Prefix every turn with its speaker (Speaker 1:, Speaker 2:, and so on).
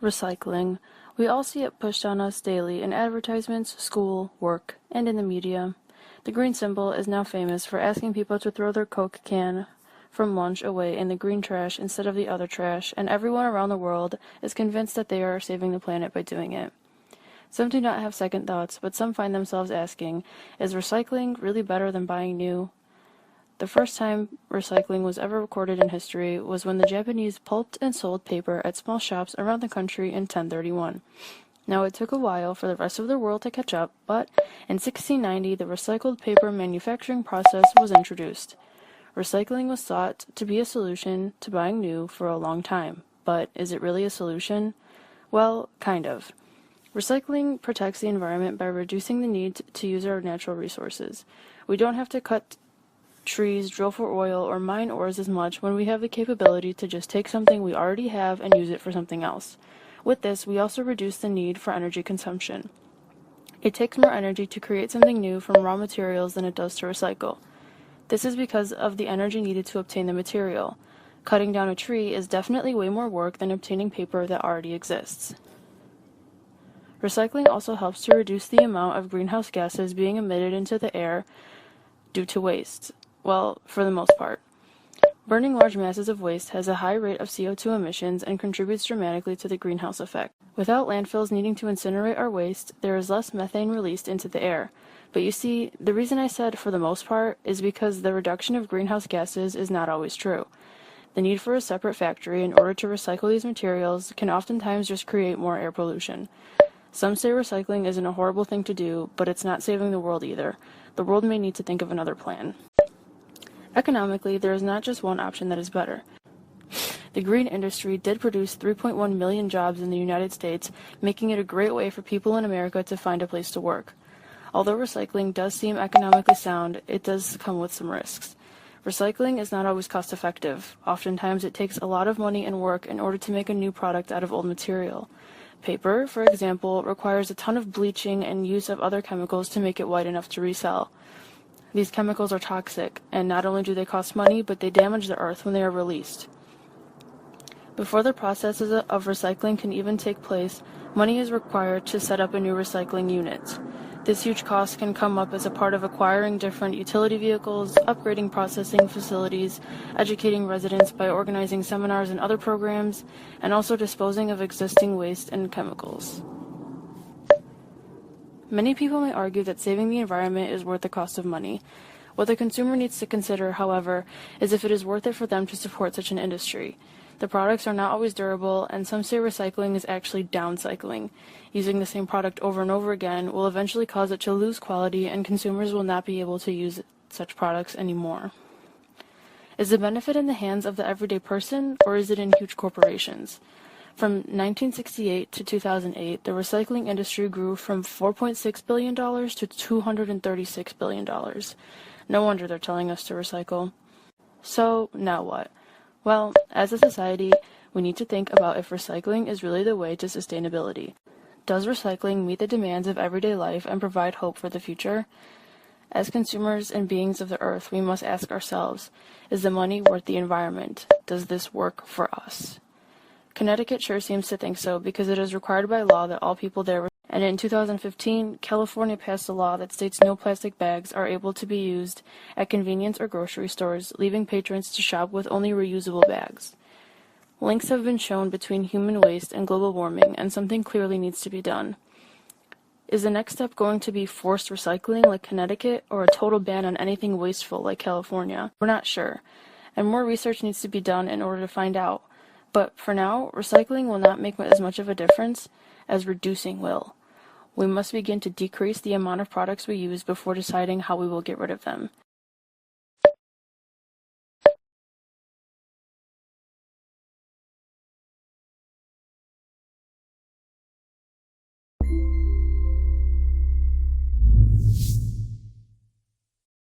Speaker 1: Recycling. We all see it pushed on us daily in advertisements, school, work, and in the media. The green symbol is now famous for asking people to throw their Coke can from lunch away in the green trash instead of the other trash, and everyone around the world is convinced that they are saving the planet by doing it. Some do not have second thoughts, but some find themselves asking, is recycling really better than buying new? The first time recycling was ever recorded in history was when the Japanese pulped and sold paper at small shops around the country in 1031. Now, it took a while for the rest of the world to catch up, but in 1690 the recycled paper manufacturing process was introduced. Recycling was thought to be a solution to buying new for a long time, but is it really a solution? Well, kind of. Recycling protects the environment by reducing the need to use our natural resources. We don't have to cut trees, drill for oil, or mine ores as much when we have the capability to just take something we already have and use it for something else. With this, we also reduce the need for energy consumption. It takes more energy to create something new from raw materials than it does to recycle. This is because of the energy needed to obtain the material. Cutting down a tree is definitely way more work than obtaining paper that already exists. Recycling also helps to reduce the amount of greenhouse gases being emitted into the air due to waste. Well, for the most part. Burning large masses of waste has a high rate of CO2 emissions and contributes dramatically to the greenhouse effect. Without landfills needing to incinerate our waste, there is less methane released into the air. But you see, the reason I said for the most part is because the reduction of greenhouse gases is not always true. The need for a separate factory in order to recycle these materials can oftentimes just create more air pollution. Some say recycling isn't a horrible thing to do, but it's not saving the world either. The world may need to think of another plan. Economically, there is not just one option that is better. The green industry did produce 3.1 million jobs in the United States, making it a great way for people in America to find a place to work. Although recycling does seem economically sound, it does come with some risks. Recycling is not always cost-effective. Oftentimes, it takes a lot of money and work in order to make a new product out of old material. Paper, for example, requires a ton of bleaching and use of other chemicals to make it white enough to resell. These chemicals are toxic, and not only do they cost money, but they damage the earth when they are released. Before the processes of recycling can even take place, money is required to set up a new recycling unit. This huge cost can come up as a part of acquiring different utility vehicles, upgrading processing facilities, educating residents by organizing seminars and other programs, and also disposing of existing waste and chemicals. Many people may argue that saving the environment is worth the cost of money. What the consumer needs to consider, however, is if it is worth it for them to support such an industry. The products are not always durable, and some say recycling is actually downcycling. Using the same product over and over again will eventually cause it to lose quality, and consumers will not be able to use such products anymore. Is the benefit in the hands of the everyday person, or is it in huge corporations? From 1968 to 2008, the recycling industry grew from $4.6 billion to $236 billion. No wonder they're telling us to recycle. So, now what? Well, as a society, we need to think about if recycling is really the way to sustainability. Does recycling meet the demands of everyday life and provide hope for the future? As consumers and beings of the earth, we must ask ourselves, is the money worth the environment? Does this work for us? Connecticut sure seems to think so because it is required by law that all people there, and in 2015, California passed a law that states no plastic bags are able to be used at convenience or grocery stores, leaving patrons to shop with only reusable bags. Links have been shown between human waste and global warming, and something clearly needs to be done. Is the next step going to be forced recycling like Connecticut, or a total ban on anything wasteful like California? We're not sure, and more research needs to be done in order to find out. But for now, recycling will not make as much of a difference as reducing will. We must begin to decrease the amount of products we use before deciding how we will get rid of them.